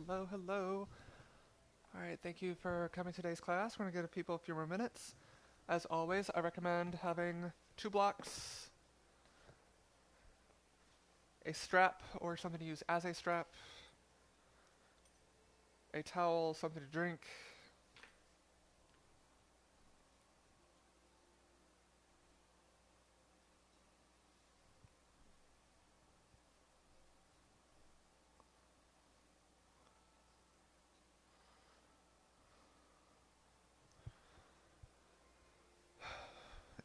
Hello, hello. All right, thank you for coming to today's class. We're going to give people a few more minutes. As always, I recommend having 2 blocks, a strap or something to use as a strap, a towel, something to drink,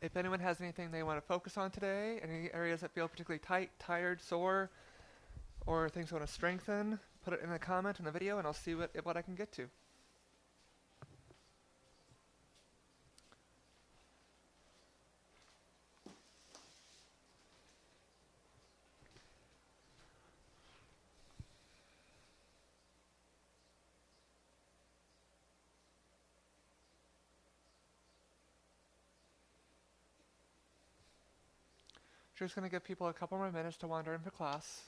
if anyone has anything they want to focus on today, any areas that feel particularly tight, tired, sore, or things you want to strengthen, put it in a comment in the video and I'll see what I can get to. Just going to give people a couple more minutes to wander in for class.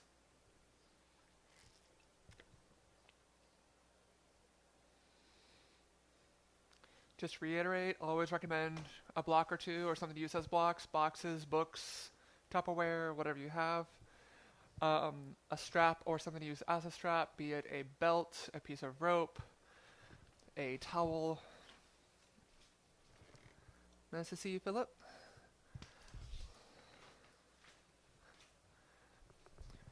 Just reiterate, always recommend a block or two or something to use as blocks, boxes, books, Tupperware, whatever you have. A strap or something to use as a strap, be it a belt, a piece of rope, a towel. Nice to see you, Philip.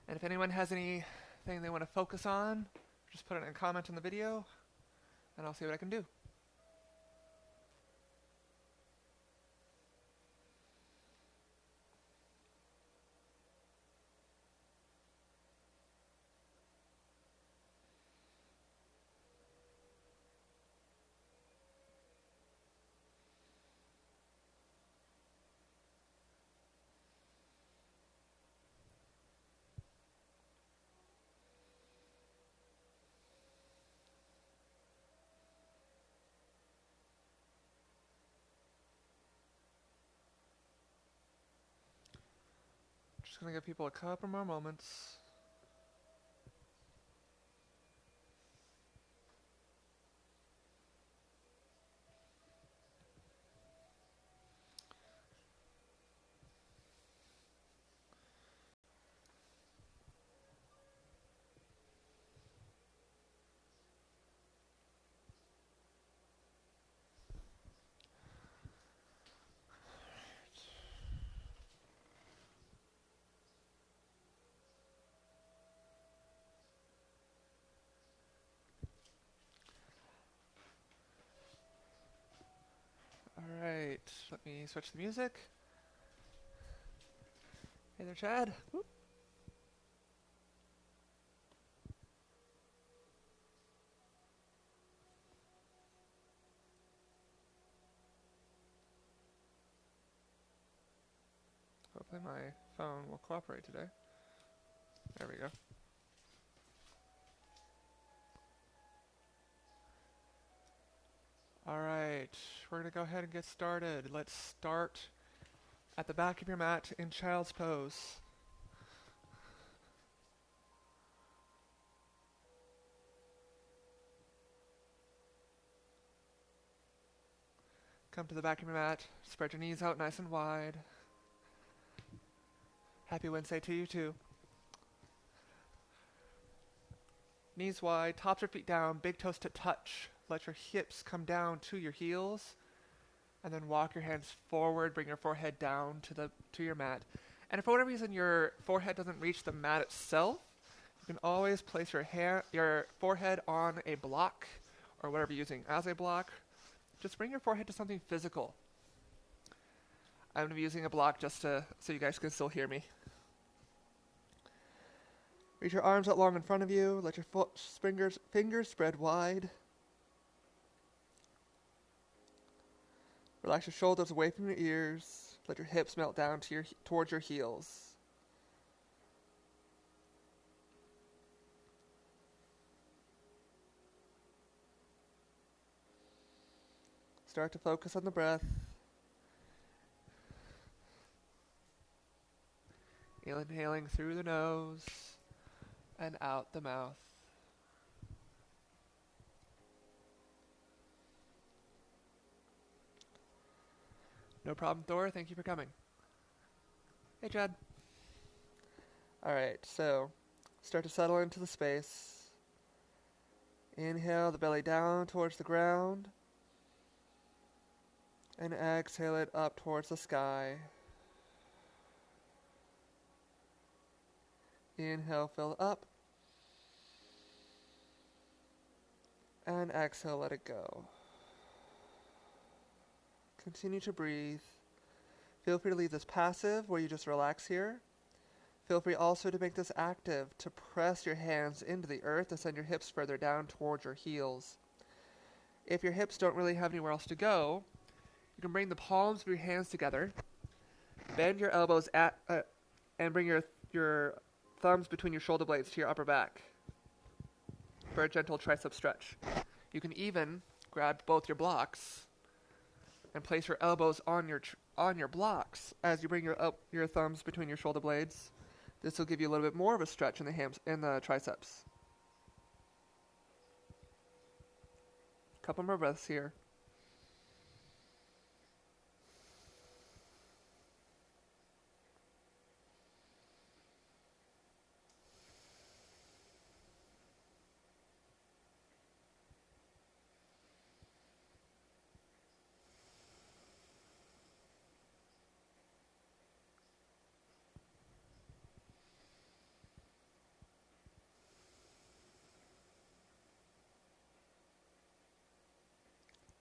And if anyone has anything they want to focus on, just put it in a comment in the video, and I'll see what I can do. Just gonna give people a couple more moments. Alright, let me switch the music. Hey there, Chad. Whoop. Hopefully my phone will cooperate today. There we go. Alright, we're going to go ahead and get started. Let's start at the back of your mat in child's pose. Come to the back of your mat, spread your knees out nice and wide. Happy Wednesday to you too. Knees wide, tops your feet down, big toes to touch. Let your hips come down to your heels. And then walk your hands forward, bring your forehead down to your mat. And if for whatever reason your forehead doesn't reach the mat itself, you can always place your forehead on a block or whatever you're using as a block. Just bring your forehead to something physical. I'm going to be using a block just so you guys can still hear me. Reach your arms out long in front of you. Let your fingers spread wide. Relax your shoulders away from your ears. Let your hips melt down towards your heels. Start to focus on the breath. Inhaling through the nose and out the mouth. No problem, Thor. Thank you for coming. Hey, Chad. Alright, so start to settle into the space. Inhale the belly down towards the ground. And exhale it up towards the sky. Inhale, fill up. And exhale, let it go. Continue to breathe. Feel free to leave this passive, where you just relax here. Feel free also to make this active, to press your hands into the earth and send your hips further down towards your heels. If your hips don't really have anywhere else to go, you can bring the palms of your hands together, bend your elbows and bring your thumbs between your shoulder blades to your upper back for a gentle tricep stretch. You can even grab both your blocks and place your elbows on your blocks as you bring your thumbs between your shoulder blades. This will give you a little bit more of a stretch in the hams and the triceps. Couple more breaths here.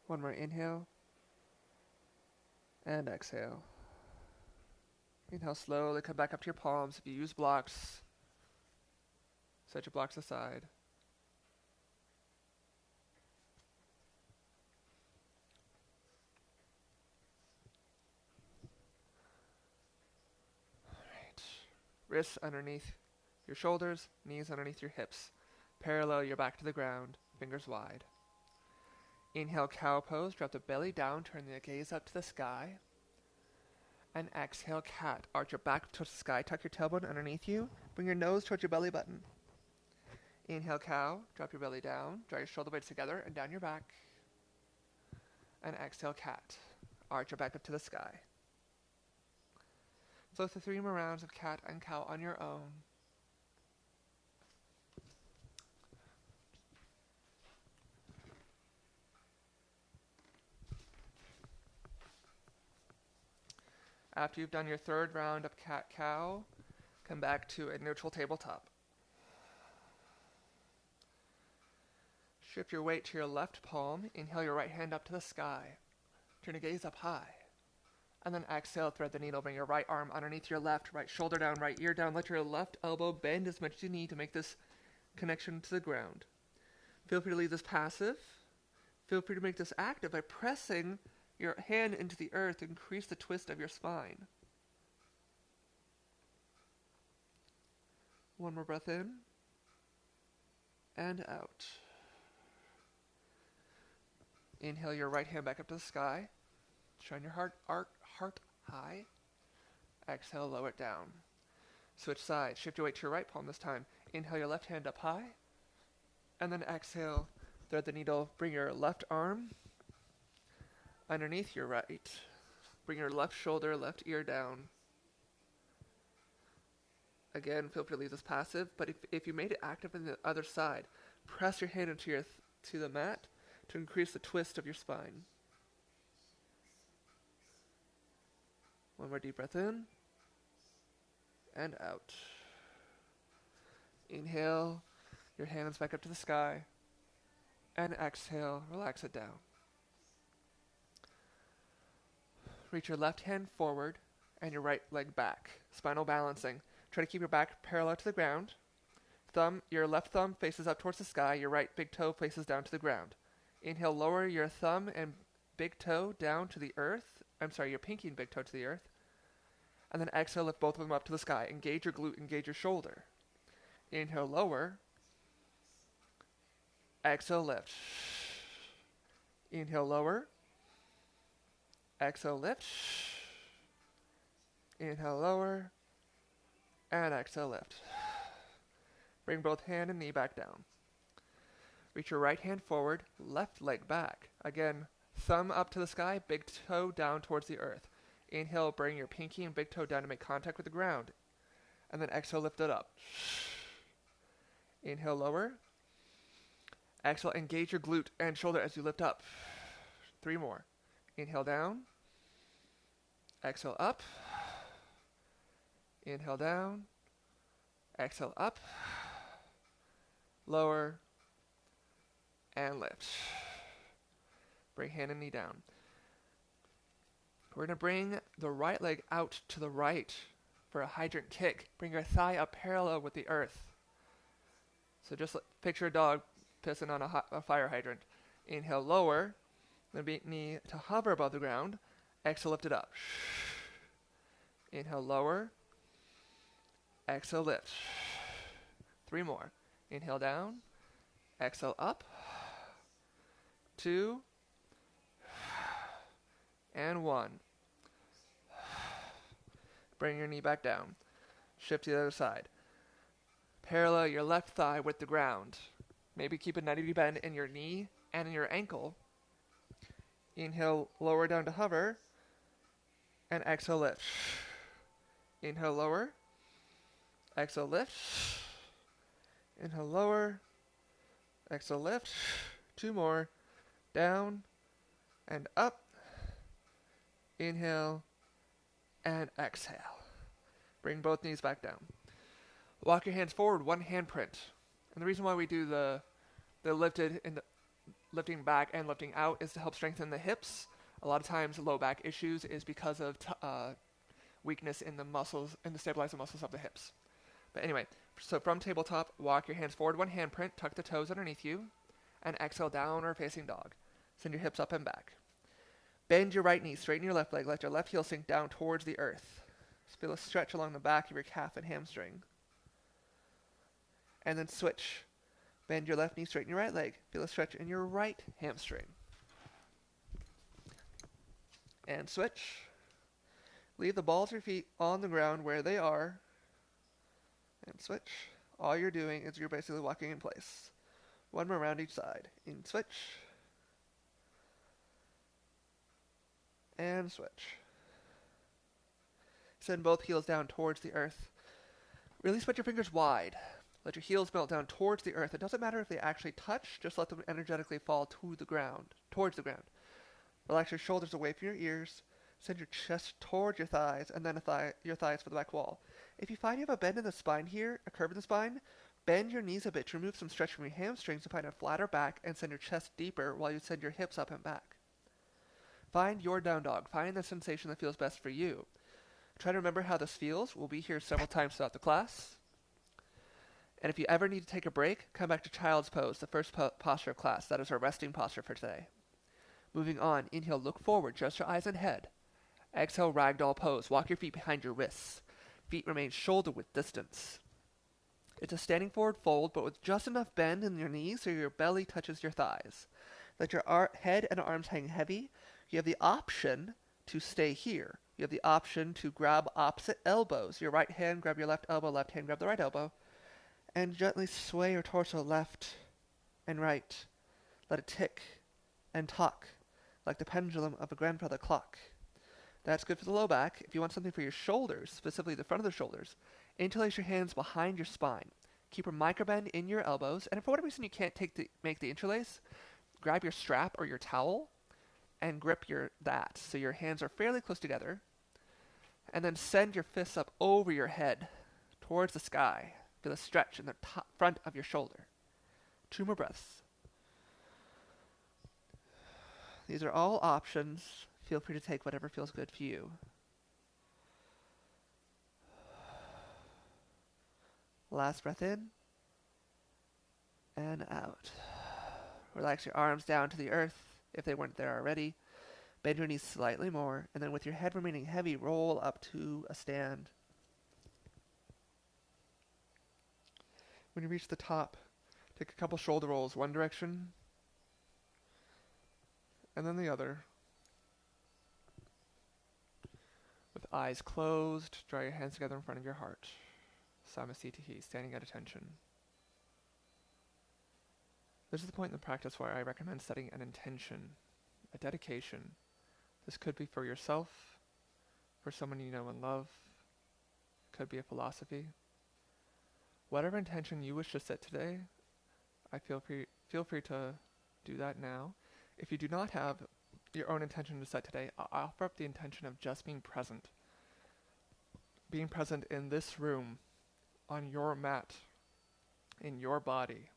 One more inhale. And exhale. Inhale slowly, come back up to your palms. If you use blocks, set your blocks aside. Alright. Wrists underneath your shoulders, knees underneath your hips. Parallel your back to the ground, fingers wide. Inhale, cow pose. Drop the belly down, turn the gaze up to the sky. And exhale, cat. Arch your back towards the sky, tuck your tailbone underneath you. Bring your nose towards your belly button. Inhale, cow. Drop your belly down, draw your shoulder blades together and down your back. And exhale, cat. Arch your back up to the sky. Flow through 3 more rounds of cat and cow on your own. After you've done your 3rd round of cat-cow, come back to a neutral tabletop. Shift your weight to your left palm. Inhale your right hand up to the sky. Turn your gaze up high. And then exhale, thread the needle. Bring your right arm underneath your left, right shoulder down, right ear down. Let your left elbow bend as much as you need to make this connection to the ground. Feel free to leave this passive. Feel free to make this active by pressing your hand into the earth. Increase the twist of your spine. One more breath in and out. Inhale your right hand back up to the sky. Shine your heart high. Exhale, lower it down. Switch sides. Shift your weight to your right palm this time. Inhale your left hand up high. And then exhale, thread the needle. Bring your left arm underneath your right. Bring your left shoulder, left ear down. Again, feel free to leave this passive, but if you made it active on the other side, press your hand into to the mat to increase the twist of your spine. One more deep breath in and out. Inhale your hands back up to the sky, and exhale, relax it down. Reach your left hand forward and your right leg back. Spinal balancing. Try to keep your back parallel to the ground. Your left thumb faces up towards the sky. Your right big toe faces down to the ground. Inhale, lower your thumb and big toe down to the earth. Your pinky and big toe to the earth. And then exhale, lift both of them up to the sky. Engage your glute, engage your shoulder. Inhale, lower. Exhale, lift. Inhale, lower. Exhale, lift. Inhale, lower. And exhale, lift. Bring both hand and knee back down. Reach your right hand forward, left leg back. Again, thumb up to the sky, big toe down towards the earth. Inhale, bring your pinky and big toe down to make contact with the ground. And then exhale, lift it up. Inhale, lower. Exhale, engage your glute and shoulder as you lift up. 3 more. Inhale down. Exhale up. Inhale down. Exhale up. Lower. And lift. Bring hand and knee down. We're going to bring the right leg out to the right for a hydrant kick. Bring your thigh up parallel with the earth. So just picture a dog pissing on a fire hydrant. Inhale, lower. Then big knee to hover above the ground. Exhale, lift it up. Inhale, lower. Exhale, lift. 3 more. Inhale down. Exhale up. 2. And 1. Bring your knee back down. Shift to the other side. Parallel your left thigh with the ground. Maybe keep a 90-degree bend in your knee and in your ankle. Inhale, lower down to hover. And exhale, lift. Inhale, lower. Exhale, lift. Inhale, lower. Exhale, lift. 2 more. Down and up. Inhale and exhale. Bring both knees back down. Walk your hands forward, 1 hand print. And the reason why we do the lifted and the lifting back and lifting out is to help strengthen the hips. A lot of times low back issues is because of weakness in the muscles, in the stabilizing muscles of the hips. But anyway, so from tabletop, walk your hands forward, 1 hand print, tuck the toes underneath you, and exhale, downward facing dog. Send your hips up and back. Bend your right knee, straighten your left leg, let your left heel sink down towards the earth. Just feel a stretch along the back of your calf and hamstring. And then switch. Bend your left knee, straighten your right leg. Feel a stretch in your right hamstring. And switch. Leave the balls of your feet on the ground where they are. And switch. All you're doing is you're basically walking in place. 1 more round each side. In, switch. And switch. Send both heels down towards the earth. Really spread your fingers wide. Let your heels melt down towards the earth. It doesn't matter if they actually touch, just let them energetically fall to the ground, towards the ground. Relax your shoulders away from your ears. Send your chest towards your thighs, and then your thighs for the back wall. If you find you have a bend in the spine here, a curve in the spine, bend your knees a bit to remove some stretch from your hamstrings to find a flatter back and send your chest deeper while you send your hips up and back. Find your down dog. Find the sensation that feels best for you. Try to remember how this feels. We'll be here several times throughout the class. And if you ever need to take a break, come back to child's pose, the first posture of class. That is our resting posture for today. Moving on, inhale, look forward, just your eyes and head. Exhale, ragdoll pose. Walk your feet behind your wrists. Feet remain shoulder width distance. It's a standing forward fold, but with just enough bend in your knees so your belly touches your thighs. Let your head and arms hang heavy. You have the option to stay here. You have the option to grab opposite elbows. Your right hand grab your left elbow, left hand grab the right elbow. And gently sway your torso left and right. Let it tick and tock like the pendulum of a grandfather clock. That's good for the low back. If you want something for your shoulders, specifically the front of the shoulders, interlace your hands behind your spine. Keep a microbend in your elbows. And if for whatever reason you can't make the interlace, grab your strap or your towel and grip that. So your hands are fairly close together. And then send your fists up over your head towards the sky. Feel a stretch in the front of your shoulder. 2 more breaths. These are all options. Feel free to take whatever feels good for you. Last breath in and out. Relax your arms down to the earth if they weren't there already. Bend your knees slightly more, and then with your head remaining heavy, roll up to a stand. When you reach the top, take a couple shoulder rolls, one direction, and then the other. With eyes closed, draw your hands together in front of your heart. Samasthiti, standing at attention. This is the point in the practice where I recommend setting an intention, a dedication. This could be for yourself, for someone you know and love. Could be a philosophy. Whatever intention you wish to set today, feel free to do that now. If you do not have your own intention to set today, I'll offer up the intention of just being present. Being present in this room, on your mat, in your body,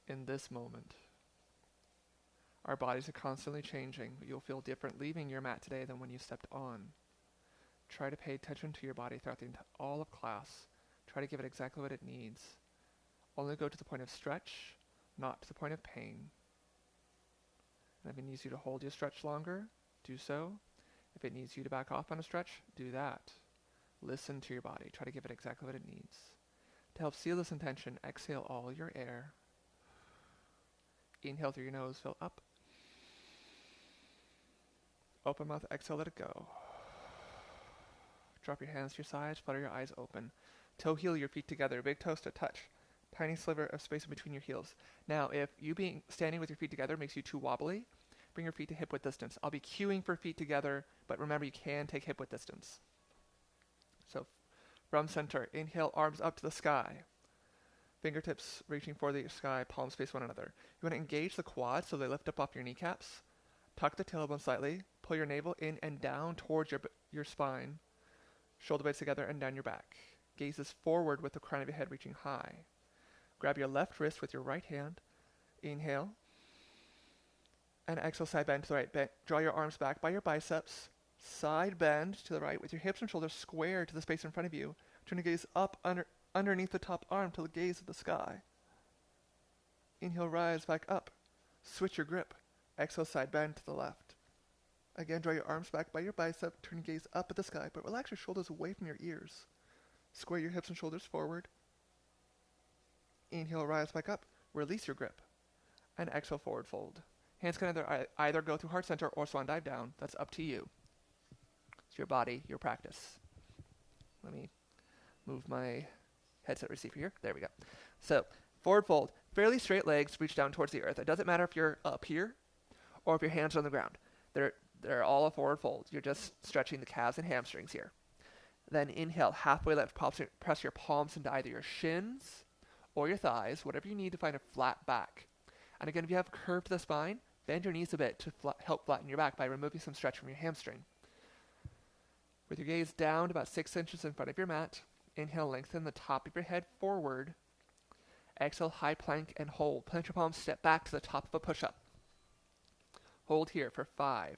in this moment. Our bodies are constantly changing. You'll feel different leaving your mat today than when you stepped on. Try to pay attention to your body throughout all of class. Try to give it exactly what it needs. Only go to the point of stretch, not to the point of pain. And if it needs you to hold your stretch longer, do so. If it needs you to back off on a stretch, do that. Listen to your body. Try to give it exactly what it needs. To help seal this intention, exhale all your air. Inhale through your nose, fill up. Open mouth, exhale, let it go. Drop your hands to your sides, flutter your eyes open. Toe heel your feet together, big toes to touch. Tiny sliver of space in between your heels. Now, if you being standing with your feet together makes you too wobbly, bring your feet to hip width distance. I'll be cueing for feet together, but remember you can take hip width distance. So, from center, inhale, arms up to the sky. Fingertips reaching for the sky, palms face one another. You want to engage the quads so they lift up off your kneecaps. Tuck the tailbone slightly. Pull your navel in and down towards your spine. Shoulder blades together and down your back. Gazes forward with the crown of your head reaching high. Grab your left wrist with your right hand. Inhale. And exhale, side bend to the right. Draw your arms back by your biceps. Side bend to the right with your hips and shoulders square to the space in front of you. Turn your gaze up underneath the top arm to the gaze of the sky. Inhale, rise back up. Switch your grip. Exhale, side bend to the left. Again, draw your arms back by your bicep. Turn your gaze up at the sky, but relax your shoulders away from your ears. Square your hips and shoulders forward. Inhale, rise back up. Release your grip. And exhale, forward fold. Hands can either go through heart center or swan dive down. That's up to you. It's your body, your practice. Let me move my headset receiver here. There we go. So, forward fold. Fairly straight legs reach down towards the earth. It doesn't matter if you're up here or if your hands are on the ground. They're all a forward fold. You're just stretching the calves and hamstrings here. Then inhale, halfway lift. Press your palms into either your shins or your thighs, whatever you need to find a flat back. And again, if you have a curve to the spine, bend your knees a bit to help flatten your back by removing some stretch from your hamstring. With your gaze down to about 6 inches in front of your mat, inhale, lengthen the top of your head forward. Exhale, high plank and hold. Plant your palms, step back to the top of a push-up. Hold here for 5,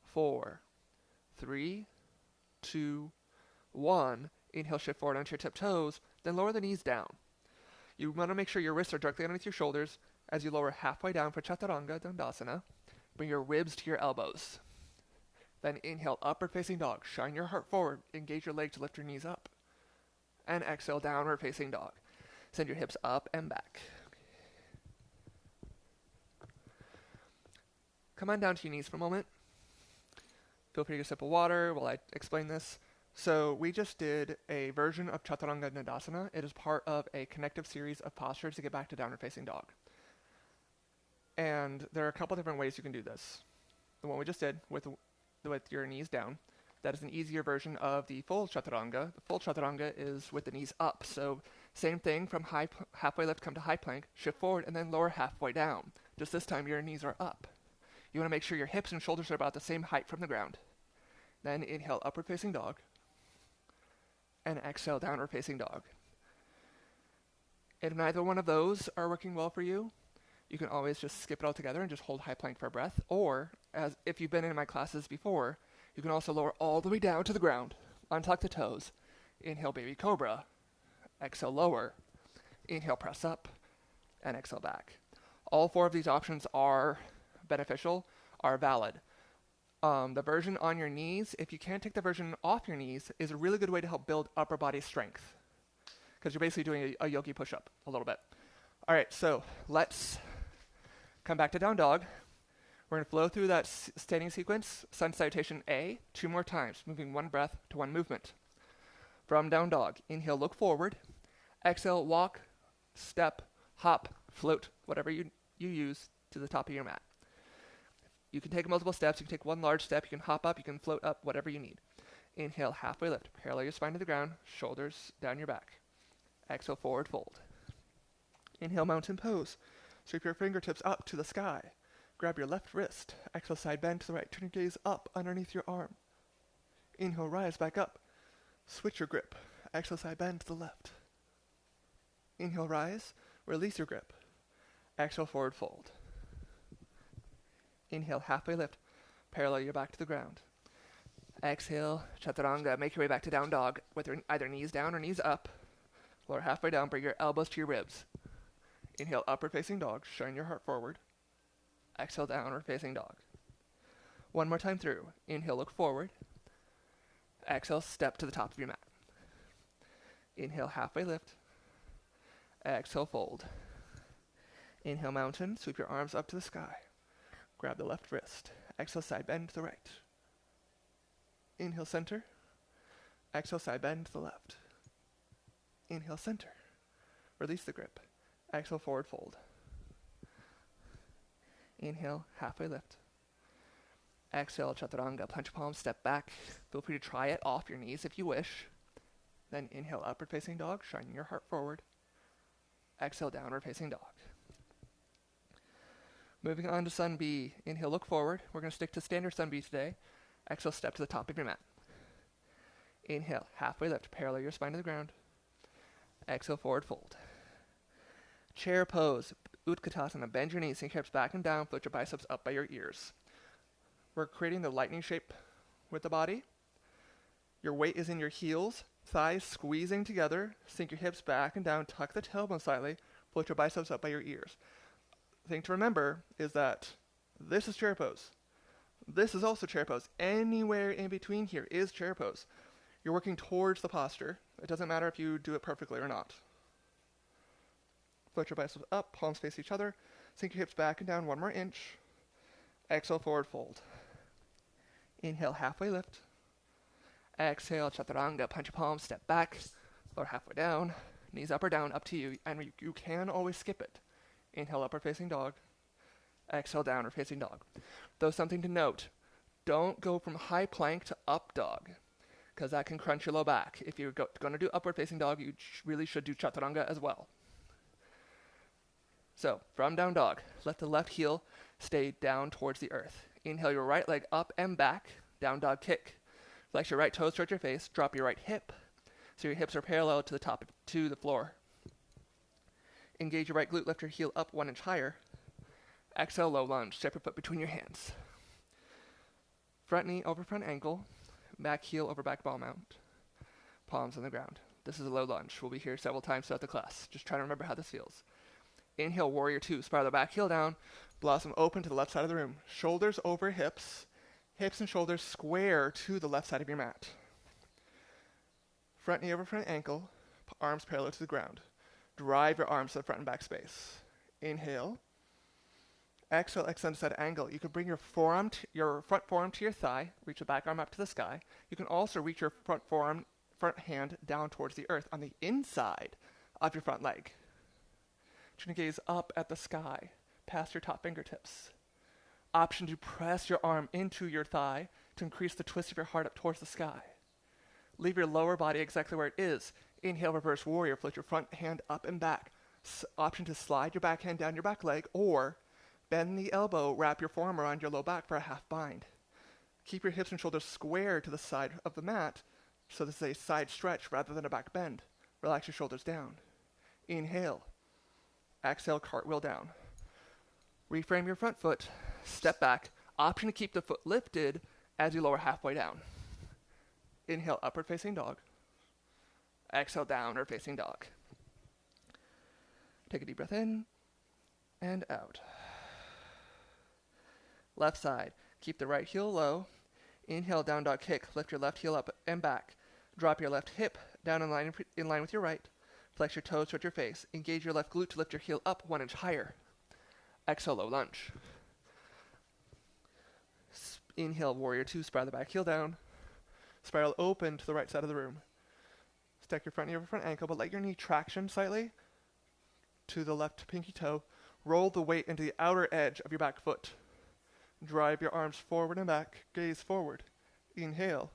4, 3, 2, 1. Inhale, shift forward onto your tiptoes, then lower the knees down. You want to make sure your wrists are directly underneath your shoulders as you lower halfway down for Chaturanga Dandasana. Bring your ribs to your elbows. Then inhale, upward facing dog. Shine your heart forward. Engage your leg to lift your knees up. And exhale, downward facing dog. Send your hips up and back. Come on down to your knees for a moment. Feel free to get a sip of water while I explain this. So we just did a version of Chaturanga Dandasana. It is part of a connective series of postures to get back to downward facing dog. And there are a couple different ways you can do this. The one we just did with your knees down, that is an easier version of the full Chaturanga. The full Chaturanga is with the knees up. So same thing, from halfway lift, come to high plank, shift forward, and then lower halfway down. Just this time your knees are up. You want to make sure your hips and shoulders are about the same height from the ground. Then inhale, upward facing dog. And exhale, downward facing dog. If neither one of those are working well for you, you can always just skip it all together and just hold high plank for a breath. Or, as if you've been in my classes before, you can also lower all the way down to the ground. Untuck the toes. Inhale, baby cobra. Exhale, lower. Inhale, press up. And exhale, back. All 4 of these options are beneficial, are valid. The version on your knees, if you can't take the version off your knees, is a really good way to help build upper body strength. Because you're basically doing a yogi push-up a little bit. All right, so let's come back to down dog. We're going to flow through that standing sequence, sun salutation A, 2 more times, moving 1 breath to 1 movement. From down dog, inhale, look forward. Exhale, walk, step, hop, float, whatever you use, to the top of your mat. You can take multiple steps. You can take 1 large step. You can hop up. You can float up, whatever you need. Inhale, halfway lift. Parallel your spine to the ground, shoulders down your back. Exhale, forward fold. Inhale, mountain pose. Sweep your fingertips up to the sky. Grab your left wrist. Exhale, side bend to the right. Turn your gaze up underneath your arm. Inhale, rise back up. Switch your grip. Exhale, side bend to the left. Inhale, rise. Release your grip. Exhale, forward fold. Inhale, halfway lift. Parallel your back to the ground. Exhale, chaturanga. Make your way back to down dog with your either knees down or knees up. Lower halfway down. Bring your elbows to your ribs. Inhale, upward facing dog. Shine your heart forward. Exhale, downward facing dog. One more time through. Inhale, look forward. Exhale, step to the top of your mat. Inhale, halfway lift. Exhale, fold. Inhale, mountain. Sweep your arms up to the sky. Grab the left wrist. Exhale, side bend to the right. Inhale, center. Exhale, side bend to the left. Inhale, center. Release the grip. Exhale, forward fold. Inhale, halfway lift. Exhale, chaturanga. Punch your palms, step back. Feel free to try it off your knees if you wish. Then inhale, upward facing dog, shining your heart forward. Exhale, downward facing dog. Moving on to Sun B. Inhale, look forward. We're going to stick to standard Sun B today. Exhale, step to the top of your mat. Inhale, halfway lift. Parallel your spine to the ground. Exhale, forward fold. Chair pose. Utkatasana. Bend your knees, sink your hips back and down. Float your biceps up by your ears. We're creating the lightning shape with the body. Your weight is in your heels. Thighs squeezing together. Sink your hips back and down. Tuck the tailbone slightly. Float your biceps up by your ears. The thing to remember is that this is chair pose. This is also chair pose. Anywhere in between here is chair pose. You're working towards the posture. It doesn't matter if you do it perfectly or not. Float your biceps up, palms face each other. Sink your hips back and down 1 more inch. Exhale, forward fold. Inhale, halfway lift. Exhale, chaturanga. Punch your palms, step back. Lower halfway down. Knees up or down, up to you. And you can always skip it. Inhale, upward facing dog. Exhale, downward facing dog. Though something to note, don't go from high plank to up dog, because that can crunch your low back. If you're going to do upward facing dog, you really should do chaturanga as well. So, from down dog, let the left heel stay down towards the earth. Inhale your right leg up and back, down dog kick. Flex your right toes towards your face, drop your right hip, so your hips are parallel to the floor. Engage your right glute, lift your heel up 1 inch higher. Exhale, low lunge, step your foot between your hands. Front knee over front ankle, back heel over back ball mount. Palms on the ground. This is a low lunge. We'll be here several times throughout the class. Just try to remember how this feels. Inhale, warrior 2. Spiral the back heel down. Blossom open to the left side of the room. Shoulders over hips. Hips and shoulders square to the left side of your mat. Front knee over front ankle. Arms parallel to the ground. Drive your arms to the front and back space. Inhale. Exhale, extend to side angle. You can bring your front forearm to your thigh. Reach the back arm up to the sky. You can also reach your front hand down towards the earth on the inside of your front leg. Turn your gaze up at the sky, past your top fingertips. Option to press your arm into your thigh to increase the twist of your heart up towards the sky. Leave your lower body exactly where it is. Inhale, reverse warrior. Float your front hand up and back. Option to slide your back hand down your back leg, or bend the elbow, wrap your forearm around your low back for a half bind. Keep your hips and shoulders square to the side of the mat, so this is a side stretch rather than a back bend. Relax your shoulders down. Inhale. Exhale, cartwheel down. Reframe your front foot. Step back. Option to keep the foot lifted as you lower halfway down. Inhale, upward facing dog. Exhale, downward facing dog. Take a deep breath in and out. Left side. Keep the right heel low. Inhale, down dog kick. Lift your left heel up and back. Drop your left hip down in line with your right. Flex your toes towards your face. Engage your left glute to lift your heel up 1 inch higher. Exhale, low lunge. Inhale, warrior 2. Spiral the back heel down. Spiral open to the right side of the room. Stack your front knee over front ankle, but let your knee traction slightly to the left pinky toe. Roll the weight into the outer edge of your back foot. Drive your arms forward and back. Gaze forward. Inhale.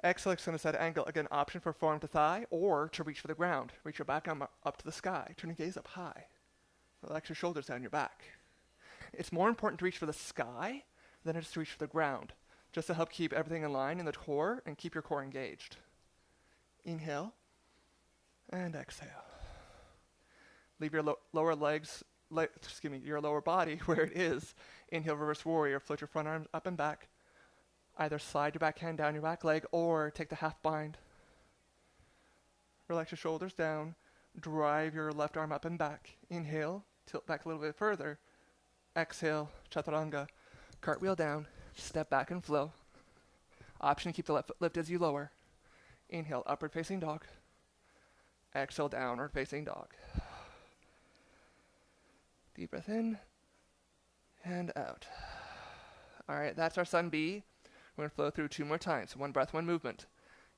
Exhale, extend to side angle. Again, option for forearm to thigh or to reach for the ground. Reach your back arm up to the sky. Turn your gaze up high. Relax your shoulders down your back. It's more important to reach for the sky than it is to reach for the ground, just to help keep everything in line in the core and keep your core engaged. Inhale and exhale. Leave your lower legs, your lower body where it is. Inhale, reverse warrior. Float your front arms up and back. Either slide your back hand down your back leg or take the half bind. Relax your shoulders down. Drive your left arm up and back. Inhale, tilt back a little bit further. Exhale, chaturanga. Cartwheel down. Step back and flow. Option to keep the left foot lifted as you lower. Inhale, upward facing dog. Exhale, downward facing dog. Deep breath in and out. All right, that's our Sun B. We're going to flow through 2 more times. 1 breath, 1 movement.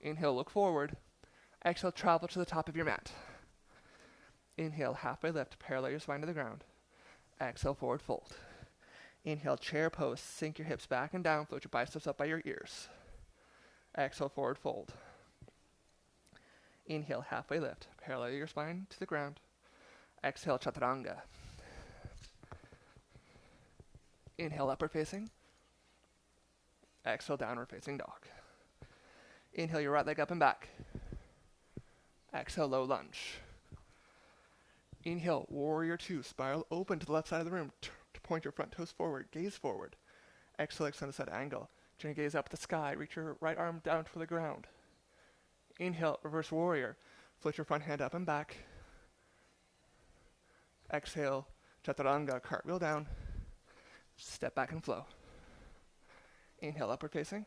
Inhale, look forward. Exhale, travel to the top of your mat. Inhale, halfway lift, parallel your spine to the ground. Exhale, forward fold. Inhale, chair pose, sink your hips back and down, float your biceps up by your ears. Exhale, forward fold. Inhale, halfway lift, parallel your spine to the ground. Exhale, chaturanga. Inhale, upward facing. Exhale, downward facing dog. Inhale your right leg up and back. Exhale, low lunge. Inhale, warrior 2, spiral open to the left side of the room. To point your front toes forward, gaze forward. Exhale, extend to side angle. Turn your gaze up at the sky. Reach your right arm down to the ground. Inhale, reverse warrior. Float your front hand up and back. Exhale, chaturanga, cartwheel down. Step back and flow. Inhale, upward facing.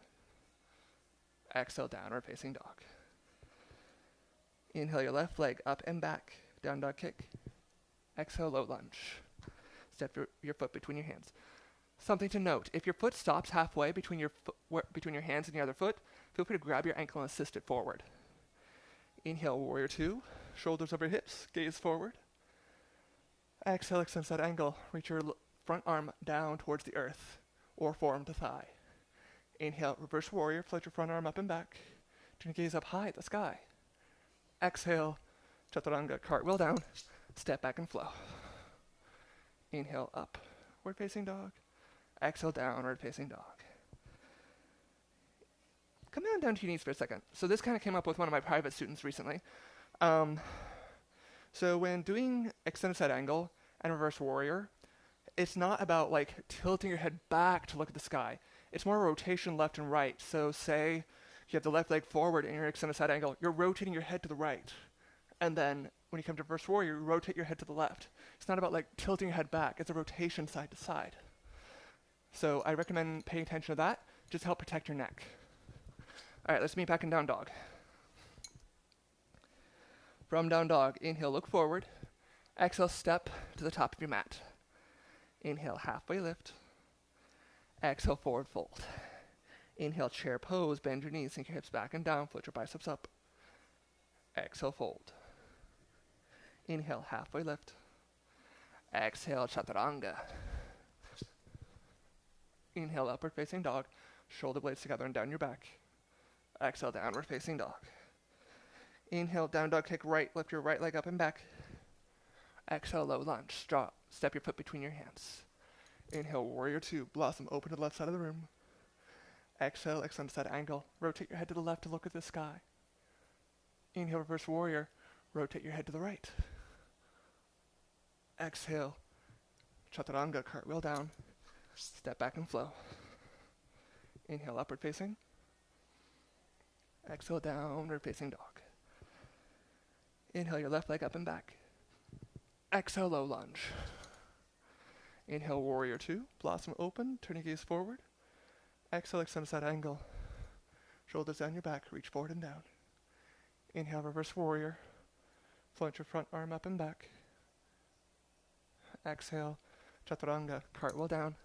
Exhale, downward facing dog. Inhale your left leg up and back. Down dog kick. Exhale, low lunge. Step your foot between your hands. Something to note, if your foot stops halfway between your hands and the other foot, feel free to grab your ankle and assist it forward. Inhale, warrior 2. Shoulders over hips, gaze forward. Exhale, extend side angle. Reach your front arm down towards the earth or forearm to thigh. Inhale, reverse warrior. Float your front arm up and back. Turn your gaze up high at the sky. Exhale, chaturanga, cartwheel down. Step back and flow. Inhale, upward facing dog. Exhale, downward facing dog. Come down to your knees for a second. So this kind of came up with one of my private students recently. So when doing extended side angle and reverse warrior, it's not about like tilting your head back to look at the sky. It's more rotation left and right. So say you have the left leg forward in your extended side angle, you're rotating your head to the right. And then when you come to reverse warrior, you rotate your head to the left. It's not about like tilting your head back. It's a rotation side to side. So I recommend paying attention to that just to help protect your neck. All right, let's meet back in down dog. From down dog, inhale, look forward. Exhale, step to the top of your mat. Inhale, halfway lift. Exhale, forward fold. Inhale, chair pose, bend your knees, sink your hips back and down, float your biceps up. Exhale, fold. Inhale, halfway lift. Exhale, chaturanga. Inhale, upward facing dog, shoulder blades together and down your back. Exhale, downward facing dog. Inhale, down dog kick right, lift your right leg up and back. Exhale, low lunge, step your foot between your hands. Inhale, warrior 2, blossom open to the left side of the room. Exhale, extend side angle, rotate your head to the left to look at the sky. Inhale, reverse warrior, rotate your head to the right. Exhale, chaturanga, cartwheel down, step back and flow. Inhale, upward facing. Exhale, downward facing dog. Inhale your left leg up and back. Exhale, low lunge. Inhale, warrior 2, blossom open, turn your gaze forward. Exhale, extend side angle. Shoulders down your back, reach forward and down. Inhale, reverse warrior. Float your front arm up and back. Exhale, chaturanga, cartwheel down,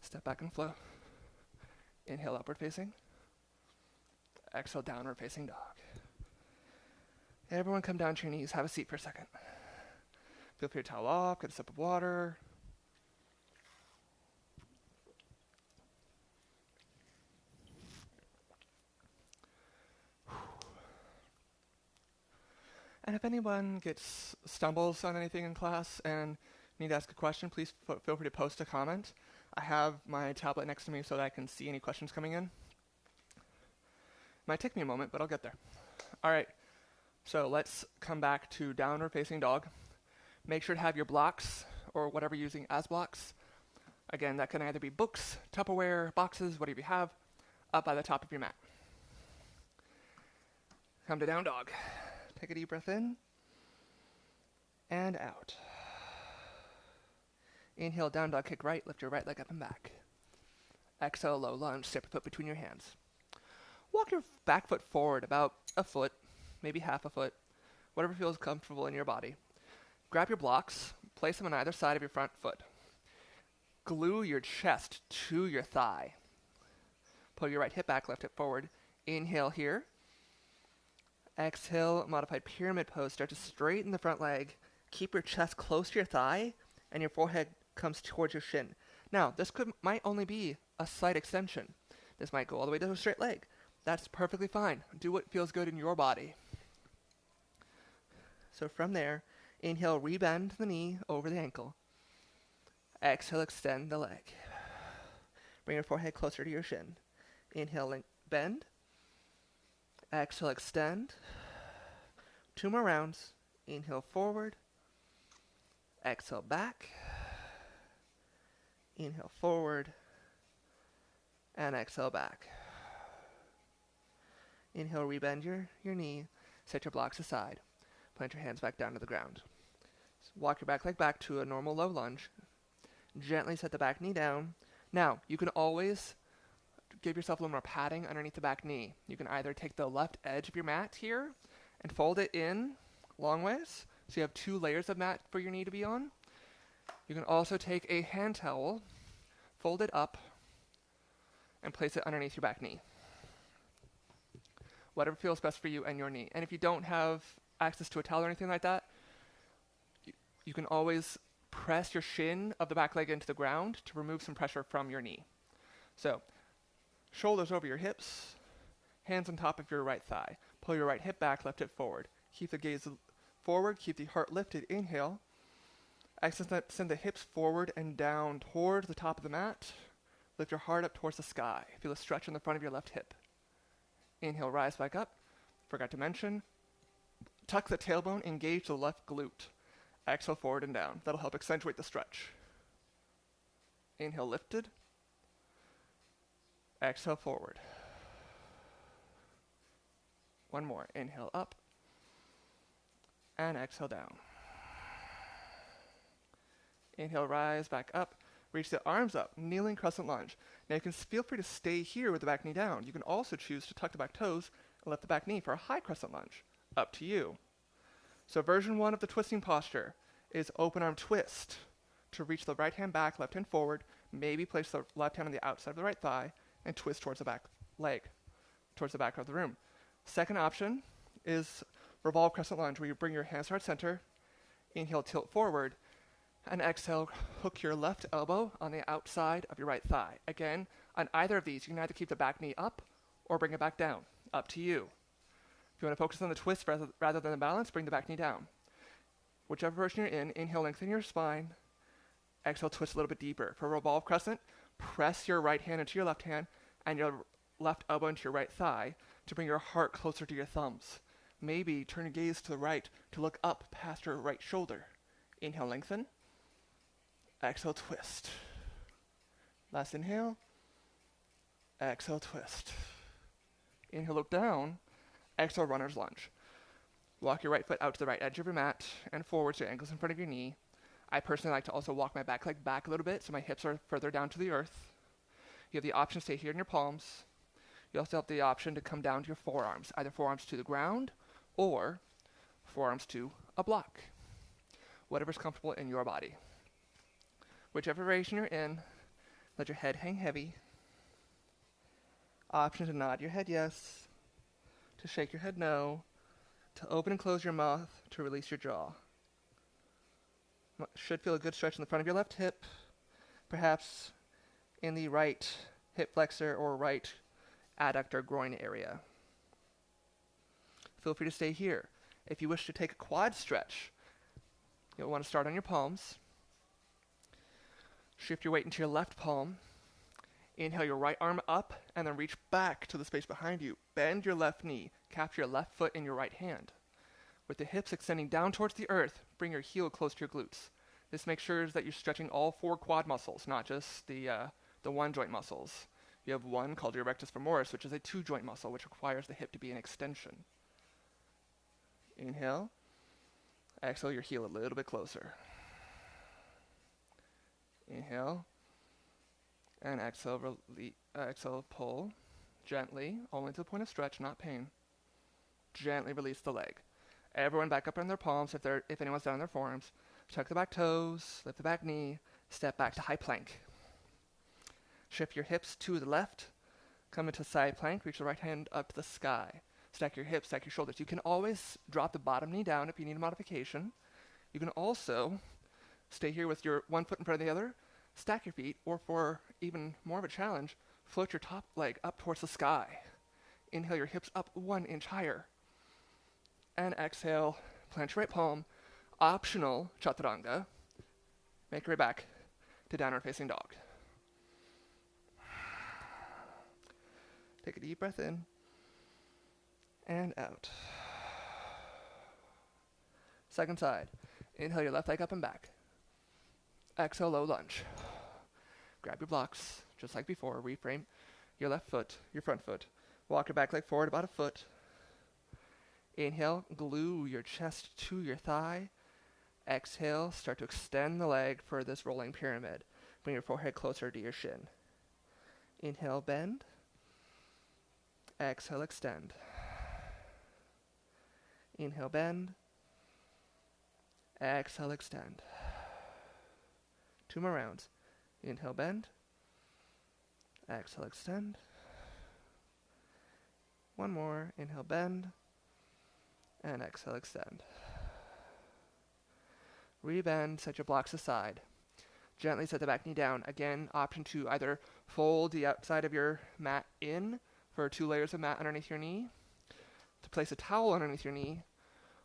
step back and flow. Inhale, upward facing. Exhale, downward facing dog. Everyone come down to your knees, have a seat for a second. Feel free to towel off, get a sip of water. And if anyone stumbles on anything in class and need to ask a question, please feel free to post a comment. I have my tablet next to me so that I can see any questions coming in. Might take me a moment, but I'll get there. All right, so let's come back to downward facing dog. Make sure to have your blocks or whatever you're using as blocks. Again, that can either be books, Tupperware, boxes, whatever you have, up by the top of your mat. Come to down dog. Take a deep breath in and out. Inhale, down dog, kick right, lift your right leg up and back. Exhale, low lunge, step your foot between your hands. Walk your back foot forward about a foot, maybe half a foot, whatever feels comfortable in your body. Grab your blocks, place them on either side of your front foot. Glue your chest to your thigh. Pull your right hip back, left hip forward. Inhale here. Exhale, modified pyramid pose. Start to straighten the front leg. Keep your chest close to your thigh, and your forehead comes towards your shin. Now, this might only be a slight extension. This might go all the way to a straight leg. That's perfectly fine. Do what feels good in your body. So from there, inhale, rebend the knee over the ankle. Exhale, extend the leg. Bring your forehead closer to your shin. Inhale, bend. Exhale, extend. 2 more rounds. Inhale, forward. Exhale, back. Inhale, forward. And exhale, back. Inhale, rebend your knee. Set your blocks aside. Plant your hands back down to the ground. Walk your back leg back to a normal low lunge. Gently set the back knee down. Now, you can always give yourself a little more padding underneath the back knee. You can either take the left edge of your mat here and fold it in long ways, so you have 2 layers of mat for your knee to be on. You can also take a hand towel, fold it up, and place it underneath your back knee. Whatever feels best for you and your knee. And if you don't have access to a towel or anything like that, you can always press your shin of the back leg into the ground to remove some pressure from your knee. So, shoulders over your hips, hands on top of your right thigh. Pull your right hip back, left hip forward. Keep the gaze forward, keep the heart lifted. Inhale. Exhale, send the hips forward and down toward the top of the mat. Lift your heart up towards the sky. Feel a stretch in the front of your left hip. Inhale, rise back up. Forgot to mention, tuck the tailbone, engage the left glute. Exhale, forward and down. That'll help accentuate the stretch. Inhale, lifted. Exhale, forward. One more. Inhale, up. And exhale, down. Inhale, rise back up. Reach the arms up, kneeling crescent lunge. Now you can feel free to stay here with the back knee down. You can also choose to tuck the back toes and lift the back knee for a high crescent lunge. Up to you. So version 1 of the twisting posture is open arm twist. To reach the right hand back, left hand forward, maybe place the left hand on the outside of the right thigh, and twist towards the back leg, towards the back of the room. Second option is revolve crescent lunge, where you bring your hands to heart center, inhale, tilt forward, and exhale, hook your left elbow on the outside of your right thigh. Again, on either of these, you can either keep the back knee up or bring it back down. Up to you. If you want to focus on the twist rather than the balance, bring the back knee down. Whichever version you're in, inhale, lengthen your spine. Exhale, twist a little bit deeper. For revolve crescent, press your right hand into your left hand and your left elbow into your right thigh to bring your heart closer to your thumbs. Maybe turn your gaze to the right to look up past your right shoulder. Inhale, lengthen. Exhale, twist. Last inhale. Exhale, twist. Inhale, look down. Exhale, runner's lunge. Walk your right foot out to the right edge of your mat and forward so your ankle's in front of your knee. I personally like to also walk my back leg back a little bit so my hips are further down to the earth. You have the option to stay here in your palms. You also have the option to come down to your forearms, either forearms to the ground or forearms to a block. Whatever's comfortable in your body. Whichever variation you're in, let your head hang heavy. Option to nod your head yes, to shake your head no, to open and close your mouth, to release your jaw. Should feel a good stretch in the front of your left hip, perhaps in the right hip flexor or right adductor groin area. Feel free to stay here. If you wish to take a quad stretch, you'll want to start on your palms. Shift your weight into your left palm. Inhale your right arm up and then reach back to the space behind you. Bend your left knee. Capture your left foot in your right hand. With the hips extending down towards the earth, bring your heel close to your glutes. This makes sure that you're stretching all 4 quad muscles, not just the one joint muscles. You have one called your rectus femoris, which is a 2-joint muscle, which requires the hip to be an extension. Inhale. Exhale your heel a little bit closer. Inhale. And exhale, exhale, pull gently, only to the point of stretch, not pain. Gently release the leg. Everyone back up on their palms if anyone's down on their forearms. Tuck the back toes, lift the back knee, step back to high plank. Shift your hips to the left, come into side plank, reach the right hand up to the sky. Stack your hips, stack your shoulders. You can always drop the bottom knee down if you need a modification. You can also stay here with your one foot in front of the other, stack your feet, or for even more of a challenge, float your top leg up towards the sky. Inhale your hips up 1 inch higher. And exhale, plant your right palm, optional chaturanga. Make your way back to downward facing dog. Take a deep breath in and out. Second side. Inhale your left leg up and back. Exhale, low lunge. Grab your blocks, just like before. Reframe your left foot, your front foot. Walk your back leg forward about a foot. Inhale, glue your chest to your thigh. Exhale, start to extend the leg for this rolling pyramid. Bring your forehead closer to your shin. Inhale, bend. Exhale, extend. Inhale, bend. Exhale, extend. 2 more rounds. Inhale, bend. Exhale, extend. 1 more. Inhale, bend. And exhale, extend. Rebend, set your blocks aside. Gently set the back knee down. Again, option to either fold the outside of your mat in for 2 layers of mat underneath your knee, to place a towel underneath your knee,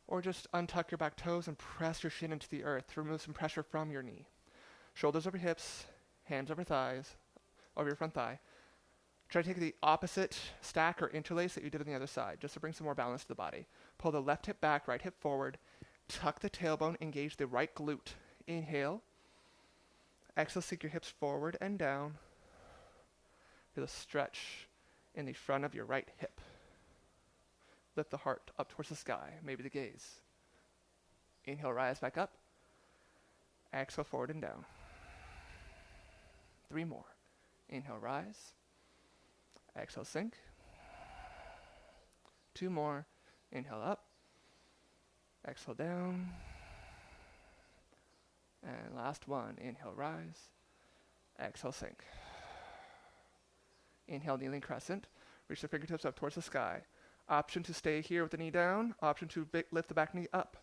or just untuck your back toes and press your shin into the earth to remove some pressure from your knee. Shoulders over hips, hands over thighs, over your front thigh. Try to take the opposite stack or interlace that you did on the other side, just to bring some more balance to the body. Pull the left hip back, right hip forward. Tuck the tailbone, engage the right glute. Inhale. Exhale, sink your hips forward and down. Feel a stretch in the front of your right hip. Lift the heart up towards the sky, maybe the gaze. Inhale, rise back up. Exhale, forward and down. 3 more. Inhale, rise. Exhale, sink. 2 more. Inhale, up. Exhale, down. And last one. Inhale, rise. Exhale, sink. Inhale, kneeling crescent. Reach the fingertips up towards the sky. Option to stay here with the knee down. Option to lift the back knee up.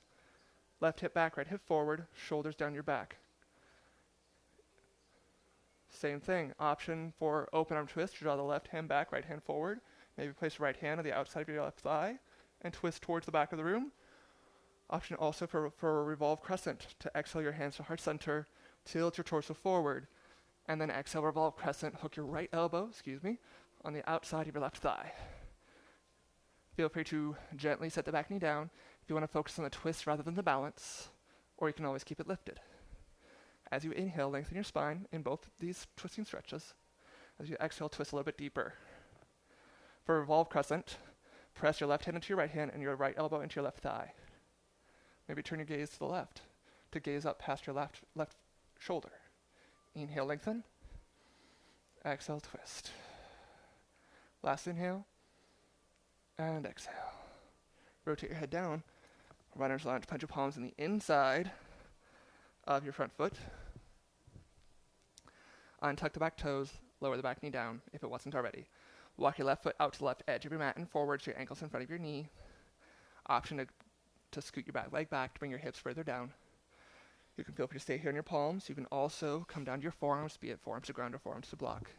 Left hip back, right hip forward. Shoulders down your back. Same thing. Option for open arm twist. Draw the left hand back, right hand forward. Maybe place the right hand on the outside of your left thigh and twist towards the back of the room. Option also for a revolve crescent. To exhale your hands to heart center. Tilt your torso forward. And then exhale, revolve crescent. Hook your right elbow, on the outside of your left thigh. Feel free to gently set the back knee down if you want to focus on the twist rather than the balance, or you can always keep it lifted. As you inhale, lengthen your spine in both these twisting stretches. As you exhale, twist a little bit deeper. For revolve crescent, press your left hand into your right hand and your right elbow into your left thigh. Maybe turn your gaze to the left to gaze up past your left shoulder. Inhale, lengthen. Exhale, twist. Last inhale. And exhale. Rotate your head down. Runner's lunge. Plant your palms in the inside of your front foot. Untuck the back toes. Lower the back knee down if it wasn't already. Walk your left foot out to the left edge of your mat and forward so your ankle's in front of your knee. Option to scoot your back leg back to bring your hips further down. You can feel free to stay here on your palms. You can also come down to your forearms, be it forearms to ground or forearms to block.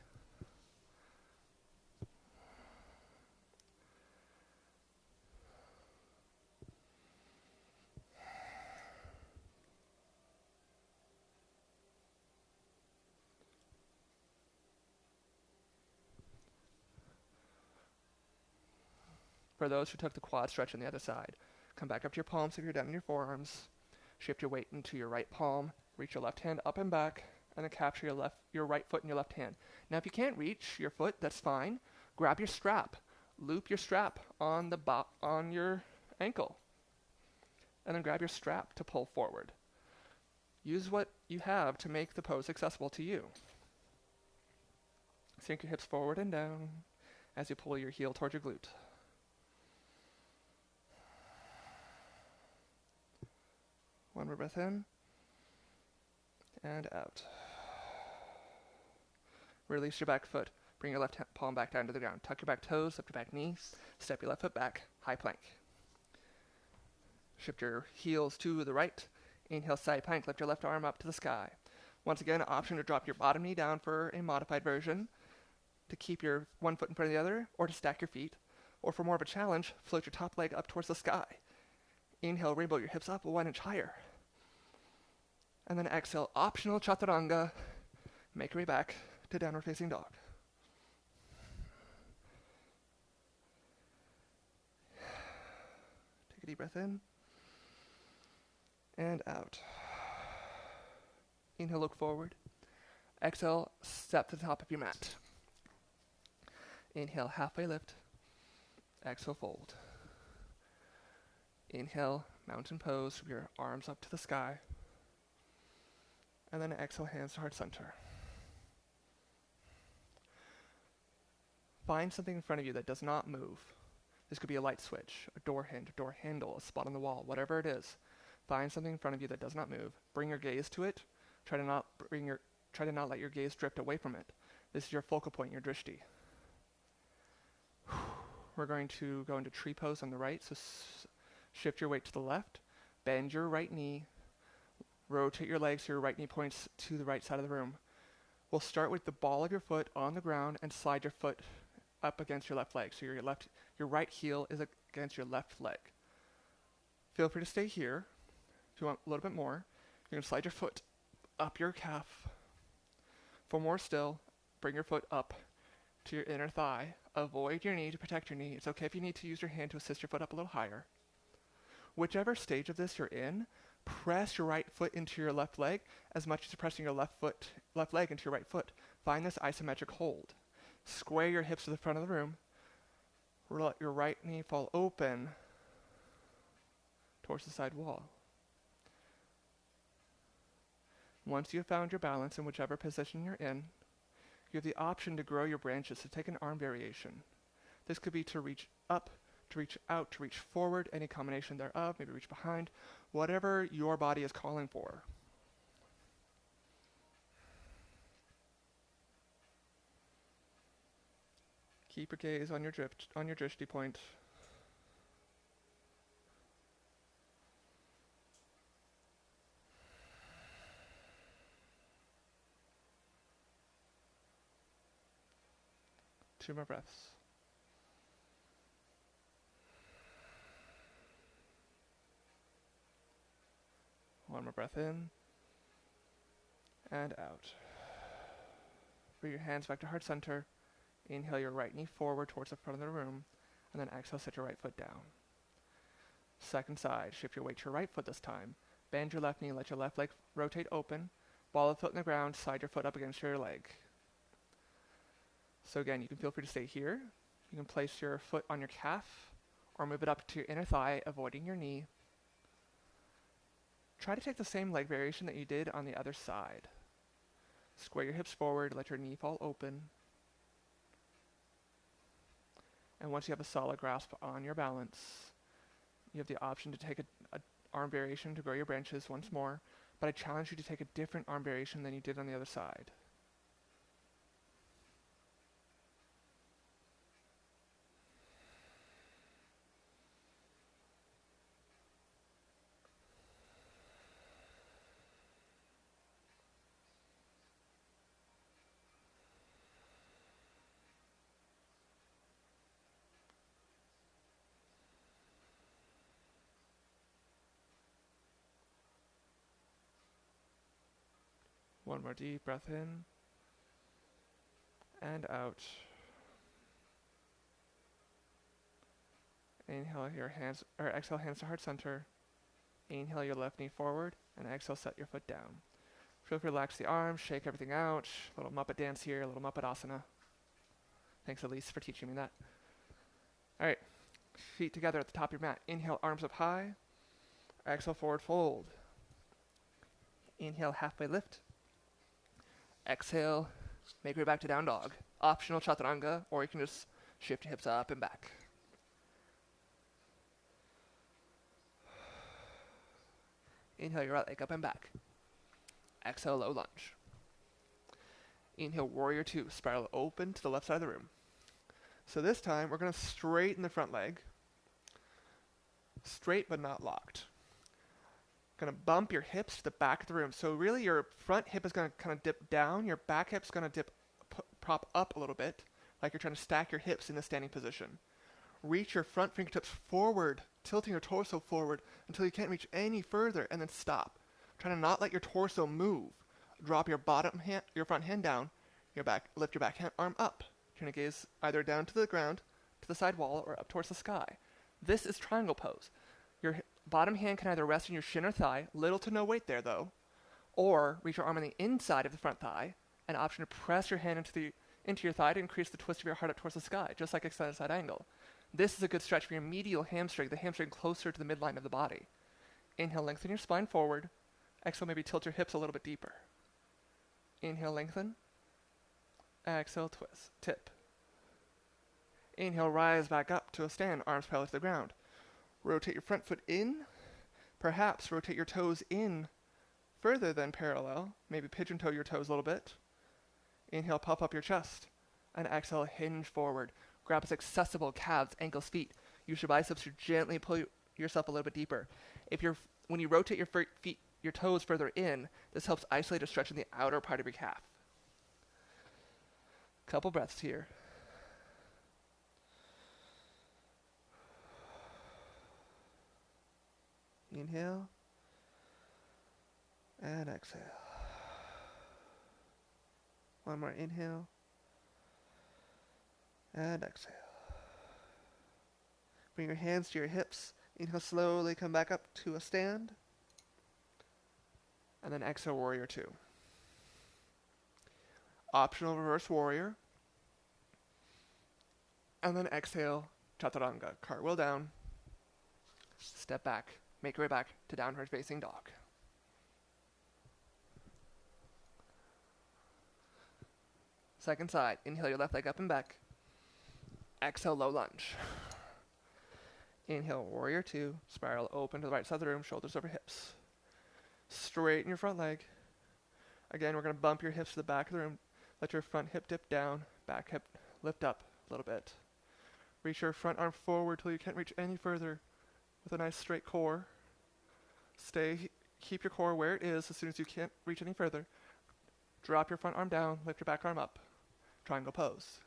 For those who took the quad stretch on the other side, come back up to your palms if you're down in your forearms. Shift your weight into your right palm. Reach your left hand up and back, and then capture your right foot in your left hand. Now, if you can't reach your foot, that's fine. Grab your strap. Loop your strap on your ankle, and then grab your strap to pull forward. Use what you have to make the pose accessible to you. Sink your hips forward and down as you pull your heel towards your glute. One more breath in and out. Release your back foot. Bring your left palm back down to the ground. Tuck your back toes, lift your back knee, step your left foot back, high plank. Shift your heels to the right. Inhale, side plank. Lift your left arm up to the sky. Once again, option to drop your bottom knee down for a modified version, to keep your one foot in front of the other, or to stack your feet. Or for more of a challenge, float your top leg up towards the sky. Inhale, rainbow your hips up 1 inch higher. And then exhale, optional chaturanga. Make your way back to downward facing dog. Take a deep breath in and out. Inhale, look forward. Exhale, step to the top of your mat. Inhale, halfway lift. Exhale, fold. Inhale, mountain pose, your arms up to the sky. And then exhale, hands to heart center. Find something in front of you that does not move. This could be a light switch, a door hinge, a door handle, a spot on the wall, whatever it is. Find something in front of you that does not move. Bring your gaze to it. Try to not let your gaze drift away from it. This is your focal point, your drishti. We're going to go into tree pose on the right, so shift your weight to the left, bend your right knee, rotate your legs so your right knee points to the right side of the room. We'll start with the ball of your foot on the ground and slide your foot up against your left leg. So your right heel is against your left leg. Feel free to stay here if you want a little bit more. You're going to slide your foot up your calf. For more still, bring your foot up to your inner thigh. Avoid your knee to protect your knee. It's okay if you need to use your hand to assist your foot up a little higher. Whichever stage of this you're in, press your right foot into your left leg as much as you're pressing your left leg into your right foot. Find this isometric hold. Square your hips to the front of the room. Let your right knee fall open towards the side wall. Once you have found your balance in whichever position you're in, you have the option to grow your branches, to take an arm variation. This could be to reach up, to reach out, to reach forward, any combination thereof, maybe reach behind, whatever your body is calling for. Keep your gaze on your drishti point. Two more breaths. One more breath in and out. Bring your hands back to heart center. Inhale your right knee forward towards the front of the room, and then exhale, set your right foot down. Second side, shift your weight to your right foot this time. Bend your left knee, let your left leg rotate open. Ball the foot in the ground, slide your foot up against your leg. So again, you can feel free to stay here. You can place your foot on your calf or move it up to your inner thigh, avoiding your knee. Try to take the same leg variation that you did on the other side. Square your hips forward, let your knee fall open. And once you have a solid grasp on your balance, you have the option to take an arm variation to grow your branches once more, but I challenge you to take a different arm variation than you did on the other side. One more deep breath in and out. Inhale your hands, or exhale hands to heart center. Inhale your left knee forward, and exhale set your foot down. Feel free to relax the arms, shake everything out. Little Muppet dance here, a little Muppet asana. Thanks Elise for teaching me that. Alright, feet together at the top of your mat. Inhale, arms up high. Exhale, forward fold. Inhale, halfway lift. Exhale, make your way back to down dog. Optional chaturanga, or you can just shift your hips up and back. Inhale your right leg up and back. Exhale, low lunge. Inhale, warrior two, spiral open to the left side of the room. So this time, we're going to straighten the front leg. Straight but not locked. Going to bump your hips to the back of the room. So really your front hip is going to kind of dip down. Your back hip's going to prop up a little bit, like you're trying to stack your hips in a standing position. Reach your front fingertips forward, tilting your torso forward until you can't reach any further, and then stop. Try to not let your torso move. Drop your your front hand down, lift your back arm up. Turn your gaze either down to the ground, to the side wall, or up towards the sky. This is triangle pose. Your bottom hand can either rest on your shin or thigh, little to no weight there though, or reach your arm on the inside of the front thigh, an option to press your hand into your thigh to increase the twist of your heart up towards the sky, just like extended side angle. This is a good stretch for your medial hamstring, the hamstring closer to the midline of the body. Inhale, lengthen your spine forward. Exhale, maybe tilt your hips a little bit deeper. Inhale, lengthen. Exhale, twist, tip. Inhale, rise back up to a stand, arms parallel to the ground. Rotate your front foot in. Perhaps rotate your toes in further than parallel. Maybe pigeon toe your toes a little bit. Inhale, puff up your chest. And exhale, hinge forward. Grab as accessible, calves, ankles, feet. Use your biceps to gently pull yourself a little bit deeper. When you rotate your toes further in, this helps isolate a stretch in the outer part of your calf. Couple breaths here. Inhale and exhale. One more inhale and exhale. Bring your hands to your hips. Inhale, slowly come back up to a stand. And then exhale, warrior two. Optional reverse warrior. And then exhale, chaturanga. Cartwheel down. Step back. Make your way back to downward facing dog. Second side. Inhale your left leg up and back. Exhale, low lunge. Inhale, warrior two. Spiral open to the right side of the room, shoulders over hips. Straighten your front leg. Again, we're going to bump your hips to the back of the room. Let your front hip dip down, back hip lift up a little bit. Reach your front arm forward till you can't reach any further with a nice straight core. Keep your core where it is as soon as you can't reach any further. Drop your front arm down, lift your back arm up. Triangle pose.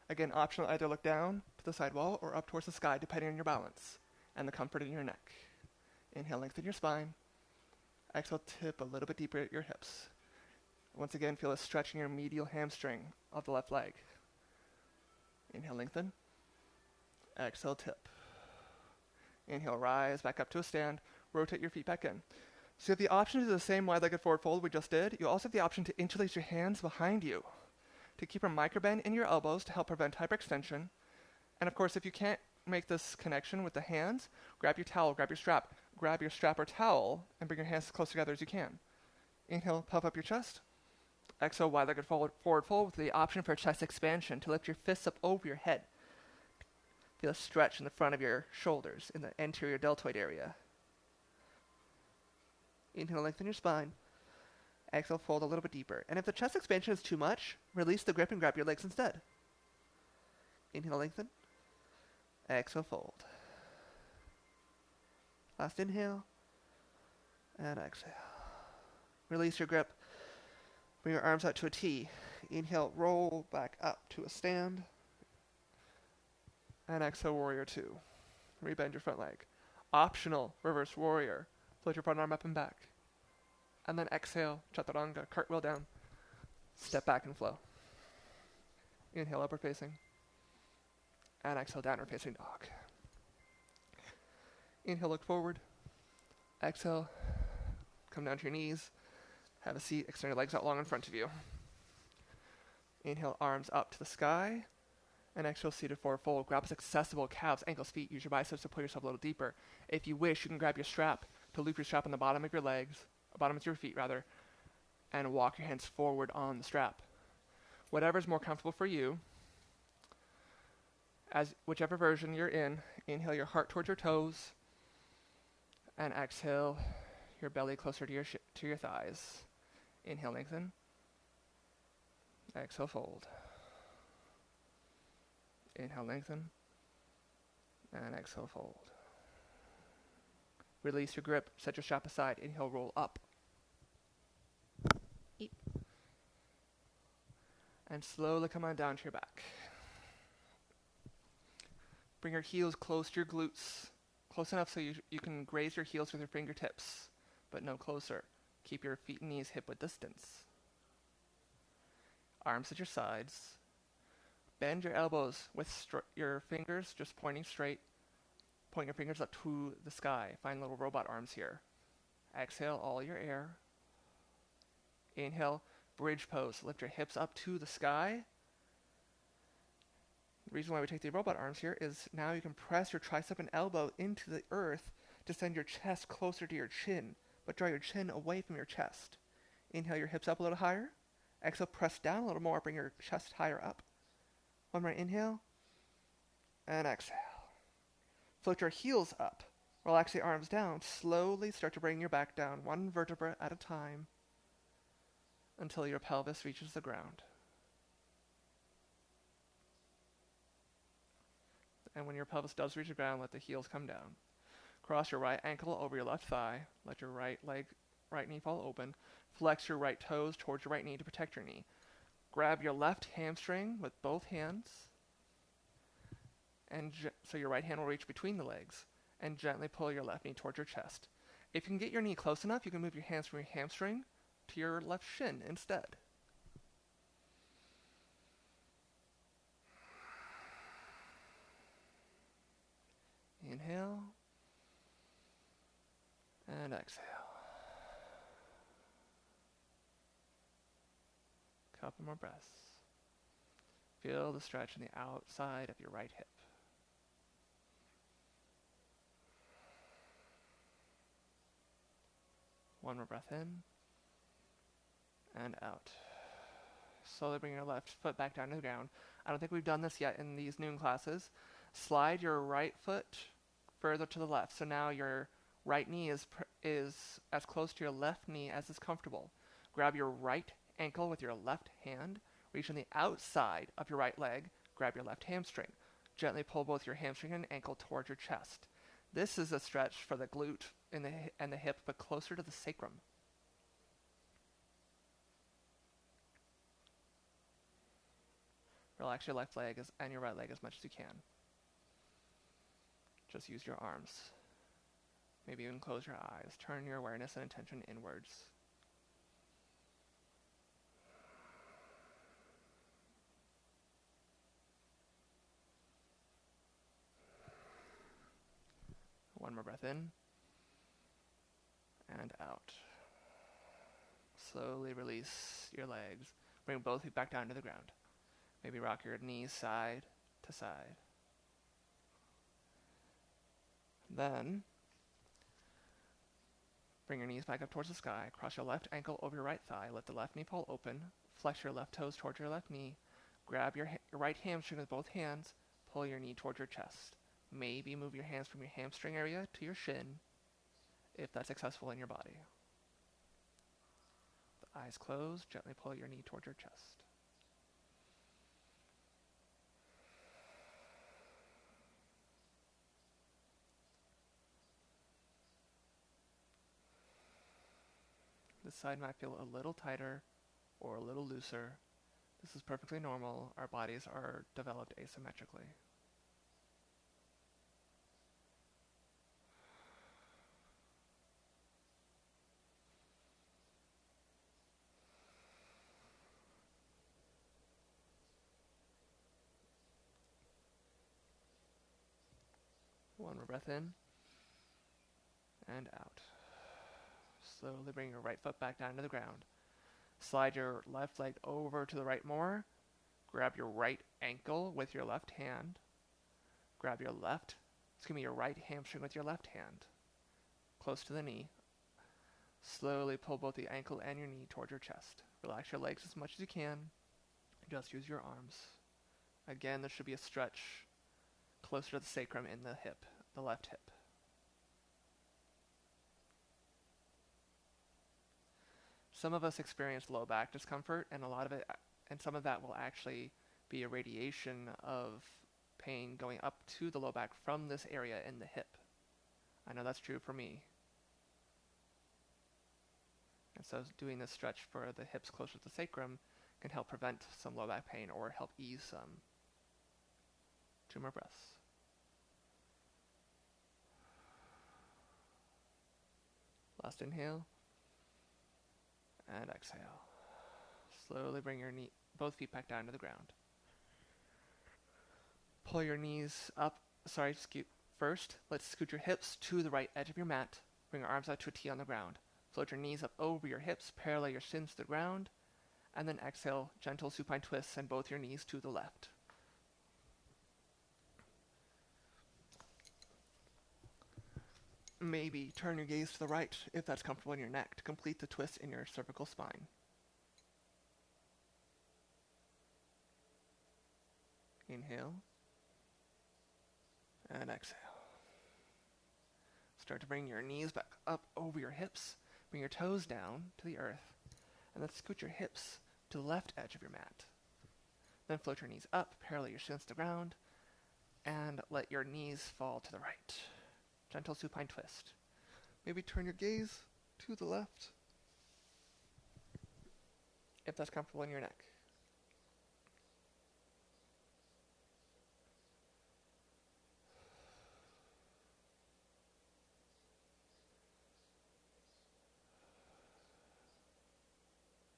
Again, optional, either look down to the side wall or up towards the sky, depending on your balance and the comfort in your neck. Inhale, lengthen your spine. Exhale, tip a little bit deeper at your hips. Once again, feel a stretch in your medial hamstring of the left leg. Inhale, lengthen. Exhale, tip. Inhale, rise back up to a stand. Rotate your feet back in. So you have the option to do the same wide-legged forward fold we just did. You also have the option to interlace your hands behind you to keep a microbend in your elbows to help prevent hyperextension. And of course, if you can't make this connection with the hands, grab your towel, grab your strap or towel, and bring your hands as close together as you can. Inhale, puff up your chest. Exhale, wide-legged forward fold with the option for chest expansion to lift your fists up over your head. Feel a stretch in the front of your shoulders in the anterior deltoid area. Inhale, lengthen your spine. Exhale, fold a little bit deeper. And if the chest expansion is too much, release the grip and grab your legs instead. Inhale, lengthen. Exhale, fold. Last inhale. And exhale. Release your grip. Bring your arms out to a T. Inhale, roll back up to a stand. And exhale, warrior two. Rebend your front leg. Optional, reverse warrior. Float your front arm up and back. And then exhale, chaturanga, cartwheel down. Step back and flow. Inhale, upward facing. And exhale, downward facing dog. Inhale, look forward. Exhale, come down to your knees. Have a seat, extend your legs out long in front of you. Inhale, arms up to the sky. And exhale, seated forward fold. Grab as accessible, calves, ankles, feet. Use your biceps to pull yourself a little deeper. If you wish, you can grab your strap to loop your strap on the bottom of your legs, bottom of your feet rather, and walk your hands forward on the strap. Whatever's more comfortable for you, as whichever version you're in, inhale your heart towards your toes, and exhale your belly closer to your thighs. Inhale, lengthen. Exhale, fold. Inhale, lengthen, and exhale, fold. Release your grip, set your strap aside. Inhale, roll up. Eat. And slowly come on down to your back. Bring your heels close to your glutes, close enough so you can graze your heels with your fingertips, but no closer. Keep your feet and knees hip-width distance. Arms at your sides. Bend your elbows with your fingers just pointing straight. Point your fingers up to the sky. Find little robot arms here. Exhale all your air. Inhale, bridge pose. Lift your hips up to the sky. The reason why we take the robot arms here is now you can press your tricep and elbow into the earth to send your chest closer to your chin, but draw your chin away from your chest. Inhale your hips up a little higher. Exhale, press down a little more. Bring your chest higher up. One more inhale, and exhale. Float your heels up. Relax the arms down. Slowly start to bring your back down, one vertebra at a time, until your pelvis reaches the ground. And when your pelvis does reach the ground, let the heels come down. Cross your right ankle over your left thigh. Let your right knee fall open. Flex your right toes towards your right knee to protect your knee. Grab your left hamstring with both hands, and so your right hand will reach between the legs, and gently pull your left knee towards your chest. If you can get your knee close enough, you can move your hands from your hamstring to your left shin instead. Inhale, and exhale. Couple more breaths. Feel the stretch on the outside of your right hip. One more breath in and out. Slowly bring your left foot back down to the ground. I don't think we've done this yet in these noon classes. Slide your right foot further to the left. So now your right knee is as close to your left knee as is comfortable. Grab your right ankle with your left hand. Reach on the outside of your right leg. Grab your left hamstring. Gently pull both your hamstring and ankle towards your chest. This is a stretch for the glute and the hip, but closer to the sacrum. Relax your left leg and your right leg as much as you can. Just use your arms. Maybe even close your eyes. Turn your awareness and attention inwards. One more breath in and out. Slowly release your legs. Bring both feet back down to the ground. Maybe rock your knees side to side. Then, bring your knees back up towards the sky. Cross your left ankle over your right thigh. Let the left knee fall open. Flex your left toes towards your left knee. Grab your right hamstring with both hands. Pull your knee towards your chest. Maybe move your hands from your hamstring area to your shin, if that's accessible in your body. The eyes closed. Gently pull your knee towards your chest. This side might feel a little tighter or a little looser. This is perfectly normal. Our bodies are developed asymmetrically. One more breath in and out. Slowly bring your right foot back down to the ground. Slide your left leg over to the right more. Grab your right ankle with your left hand. Grab your right hamstring with your left hand, close to the knee. Slowly pull both the ankle and your knee toward your chest. Relax your legs as much as you can. Just use your arms. Again, there should be a stretch closer to the sacrum in the hip, the left hip. Some of us experience low back discomfort, and some of that will actually be a radiation of pain going up to the low back from this area in the hip. I know that's true for me. And so doing this stretch for the hips closer to the sacrum can help prevent some low back pain or help ease some. 2 more breaths. Last inhale. And exhale. Slowly bring your both feet back down to the ground. Pull your knees up. First, let's scoot your hips to the right edge of your mat. Bring your arms out to a T on the ground. Float your knees up over your hips, parallel your shins to the ground, and then exhale, gentle supine twists, send both your knees to the left. Maybe turn your gaze to the right if that's comfortable in your neck to complete the twist in your cervical spine. Inhale and exhale. Start to bring your knees back up over your hips. Bring your toes down to the earth. And then scoot your hips to the left edge of your mat. Then float your knees up, parallel your shins to the ground, and let your knees fall to the right. Gentle supine twist. Maybe turn your gaze to the left if that's comfortable in your neck.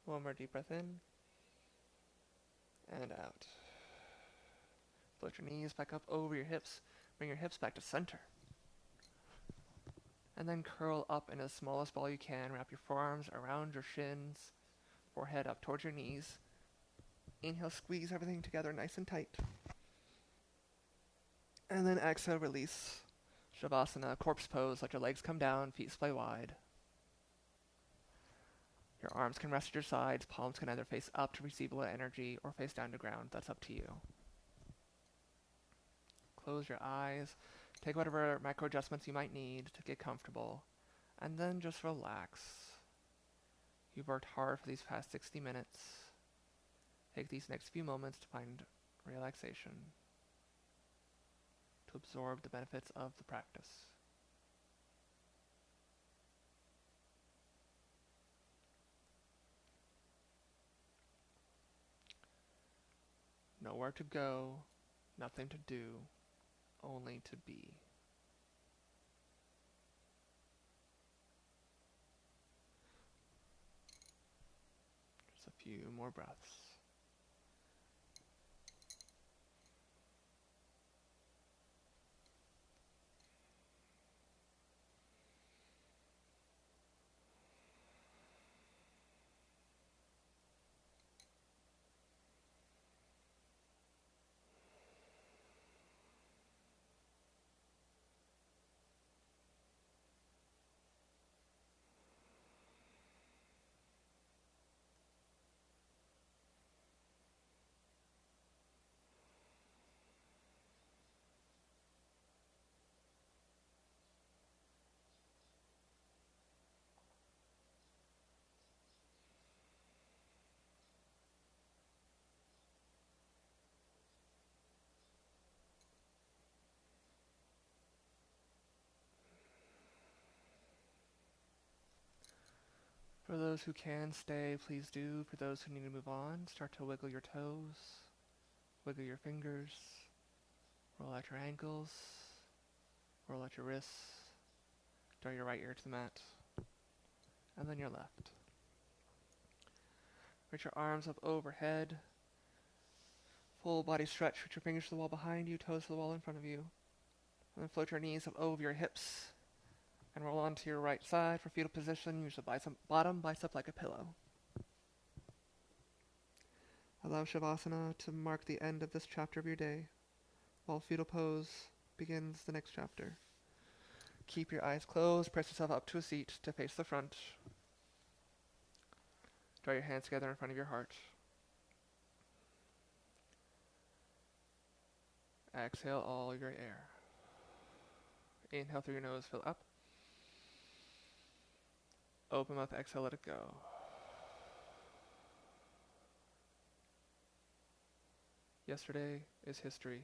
One more deep breath in and out. Float your knees back up over your hips. Bring your hips back to center. And then curl up in the smallest ball you can. Wrap your forearms around your shins, forehead up towards your knees. Inhale, squeeze everything together nice and tight. And then exhale, release. Shavasana, corpse pose. Let your legs come down, feet splay wide. Your arms can rest at your sides. Palms can either face up to receive a little energy or face down to ground. That's up to you. Close your eyes. Take whatever micro adjustments you might need to get comfortable. And then just relax. You've worked hard for these past 60 minutes. Take these next few moments to find relaxation, to absorb the benefits of the practice. Nowhere to go, nothing to do, only to be. Just a few more breaths. For those who can stay, please do. For those who need to move on, start to wiggle your toes, wiggle your fingers, roll out your ankles, roll out your wrists, draw your right ear to the mat, and then your left. Reach your arms up overhead, full body stretch, reach your fingers to the wall behind you, toes to the wall in front of you. And then float your knees up over your hips and roll onto your right side for fetal position. Use the bottom bicep like a pillow. Allow Shavasana to mark the end of this chapter of your day, while fetal pose begins the next chapter. Keep your eyes closed, press yourself up to a seat to face the front. Draw your hands together in front of your heart. Exhale all your air. Inhale through your nose, fill up. Open mouth, exhale, let it go. Yesterday is history,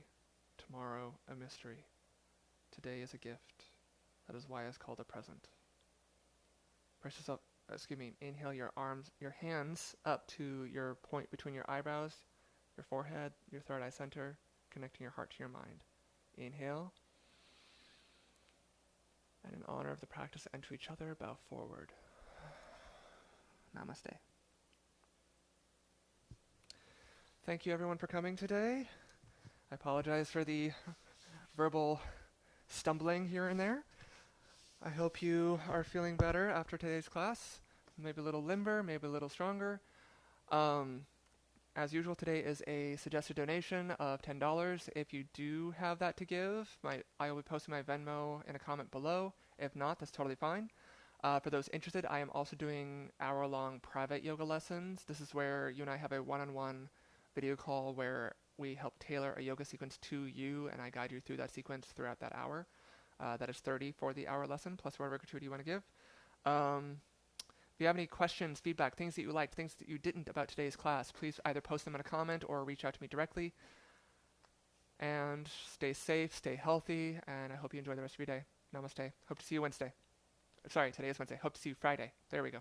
tomorrow a mystery. Today is a gift. That is why it's called a present. Press yourself, inhale your hands up to your point between your eyebrows, your forehead, your third eye center, connecting your heart to your mind. Inhale. And in honor of the practice and to each other, bow forward. Namaste. Thank you everyone for coming today. I apologize for the verbal stumbling here and there. I hope you are feeling better after today's class. Maybe a little limber, maybe a little stronger. As usual, today is a suggested donation of $10. If you do have that to give, I will be posting my Venmo in a comment below. If not, that's totally fine. For those interested, I am also doing hour-long private yoga lessons. This is where you and I have a one-on-one video call where we help tailor a yoga sequence to you, and I guide you through that sequence throughout that hour. That is $30 for the hour lesson, plus whatever gratuity you want to give. If you have any questions, feedback, things that you liked, things that you didn't about today's class, please either post them in a comment or reach out to me directly. And stay safe, stay healthy, and I hope you enjoy the rest of your day. Namaste. Hope to see you Wednesday. Sorry, today is Wednesday. Hope to see you Friday. There we go.